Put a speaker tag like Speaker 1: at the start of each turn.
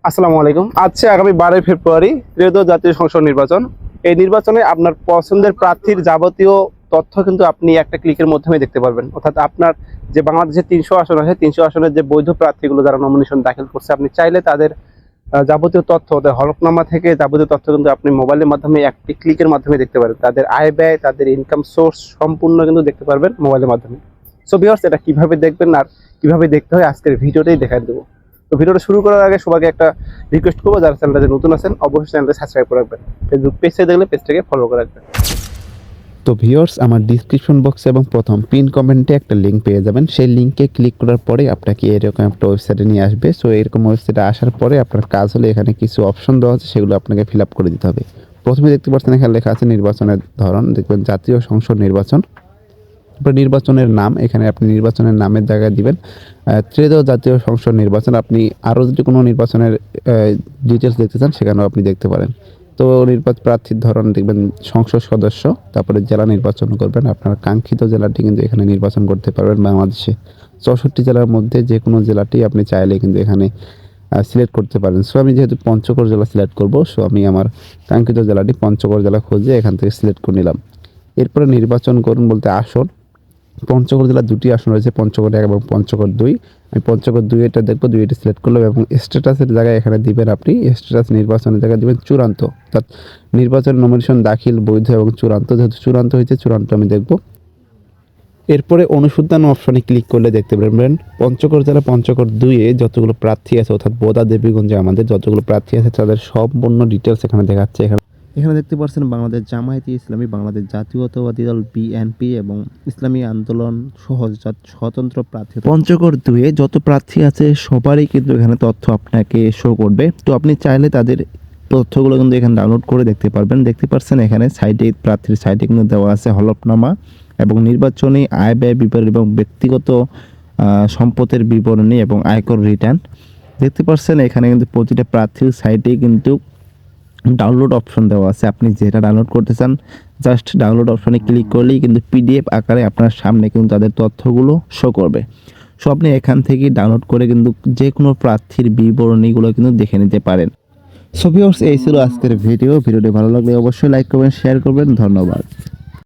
Speaker 1: আসসালামু আলাইকুম। আজকে আগামী 12 ফেব্রুয়ারি ত্রয়োদশ জাতীয় সংসদ নির্বাচন। এই নির্বাচনে আপনার পছন্দের প্রার্থীর যাবতীয় তথ্য কিন্তু আপনি একটা ক্লিকের মাধ্যমে দেখতে পারবেন। অর্থাৎ আপনার যে বাংলাদেশে 300 আসন আছে, 300 আসনের যে বৈধ প্রার্থীগুলো যারা নমিনেশন দাখিল করছে, আপনি চাইলে তাদের যাবতীয় তথ্য, ওদের হলফনামা থেকে যাবতীয় তথ্য কিন্তু আপনি মোবাইলের মাধ্যমে একটি ক্লিকের মাধ্যমে দেখতে পারেন। তাদের আয় ব্যয়, তাদের ইনকাম সোর্স সম্পূর্ণ কিন্তু দেখতে পারবেন মোবাইলের মাধ্যমে। সো ভিউয়ার্স, এটা কিভাবে দেখবেন আর কিভাবে দেখতে হয় আজকের ভিডিওতেই দেখাই দেবো। তো ভিডিওটা শুরু করার আগে সবাইকে একটা রিকোয়েস্ট করবো, যারা চ্যানেলটা নতুন আছেন অবশ্যই চ্যানেলটা সাবস্ক্রাইব করে রাখবেন। ফেসবুক পেজ থেকে দেখলে পেজটাকে ফলো করে রাখবেন।
Speaker 2: তো ভিউয়ার্স, আমার ডিসক্রিপশন বক্সে এবং প্রথম পিন কমেন্টে একটা লিঙ্ক পেয়ে যাবেন। সেই লিঙ্কে ক্লিক করার পরে আপনাকে এরকম একটা ওয়েবসাইটে নিয়ে আসবে। সো এরকম ওয়েবসাইটে আসার পরে আপনার কাজ হলে এখানে কিছু অপশন দেওয়া আছে, সেগুলো আপনাকে ফিল আপ করে দিতে হবে। প্রথমে দেখতে পাচ্ছেন এখানে লেখা আছে নির্বাচনের ধরন, দেখবেন জাতীয় সংসদ নির্বাচন। তারপর নির্বাচনের নাম, এখানে আপনি নির্বাচনের নামের জায়গায় দিবেন ত্রয়োদশ জাতীয় সংসদ নির্বাচন। আপনি আরও যদি কোনো নির্বাচনের ডিটেলস দেখতে চান সেখানেও আপনি দেখতে পারেন। তো প্রার্থীর ধরন দেখবেন সংসদ সদস্য, তারপরে জেলা নির্বাচন করবেন। আপনার কাঙ্ক্ষিত জেলাটি কিন্তু এখানে নির্বাচন করতে পারবেন। বাংলাদেশে 64 জেলার মধ্যে যে কোনো জেলাটি আপনি চাইলে কিন্তু এখানে সিলেক্ট করতে পারেন। সো আমি যেহেতু পঞ্চগড় জেলা সিলেক্ট করব, সো আমি আমার কাঙ্ক্ষিত জেলাটি পঞ্চগড় জেলা খুঁজে এখান থেকে সিলেক্ট করে নিলাম। এরপরে নির্বাচন করুন বলতে আসন, পঞ্চগড় জেলার 2টি আসন রয়েছে, পঞ্চগড় 1 এবং পঞ্চগড় 2। আমি পঞ্চগড় 2 এটা দেখবো, 2 এটা সিলেক্ট করলাম এবং স্ট্যাটাসের জায়গায় এখানে দিবেন আপনি স্ট্যাটাস নির্বাচনের জায়গায় দিবেন চূড়ান্ত, অর্থাৎ নির্বাচন নমিনেশন দাখিল বৈধ এবং চূড়ান্ত। যেহেতু চূড়ান্ত হয়েছে, চূড়ান্ত আমি দেখব। এরপরে অনুসন্ধান অপশনে ক্লিক করলে দেখতে পারবেন পঞ্চগড় জেলা পঞ্চগড় 2-এ যতগুলো প্রার্থী আছে, অর্থাৎ বোদা দেবীগঞ্জে আমাদের যতগুলো প্রার্থী আছে তাদের সম্পূর্ণ ডিটেলস এখানে দেখাচ্ছে। এখানে দেখতে পাচ্ছেন বাংলাদেশ জামায়াতে ইসলামী, বাংলাদেশ জাতীয়তাবাদী দল বিএনপি এবং ইসলামী আন্দোলন সহ স্বতন্ত্র প্রার্থী। পঞ্চগড় 2-এ যত প্রার্থী আছে সবারই কিন্তু এখানে তথ্য আপনাকে শো করবে। তো আপনি চাইলে তাদের তথ্যগুলো কিন্তু এখানে ডাউনলোড করে দেখতে পারবেন। দেখতে পাচ্ছেন এখানে সাইডে প্রার্থীর সাইডে কিন্তু দেওয়া আছে হলফনামা এবং নির্বাচনী আয় ব্যয় বিবরণী এবং ব্যক্তিগত সম্পদের বিবরণী এবং আয়কর রিটার্ন। দেখতে পাচ্ছেন এখানে কিন্তু প্রতিটা প্রার্থীর সাইডেই কিন্তু ডাউনলোড অপশন দেওয়া আছে। আপনি যেটা ডাউনলোড করতে চান জাস্ট ডাউনলোড অপশনে ক্লিক করলেই কিন্তু পিডিএফ আকারে আপনার সামনে কিন্তু তাদের তথ্যগুলো শো করবে। সো আপনি এখান থেকে ডাউনলোড করে কিন্তু যে কোনো প্রার্থীর বিবরণীগুলো কিন্তু দেখে নিতে পারেন। সো ভিউয়ার্স, এই ছিল আজকের ভিডিওটি ভালো লাগলে অবশ্যই লাইক করবেন, শেয়ার করবেন। ধন্যবাদ।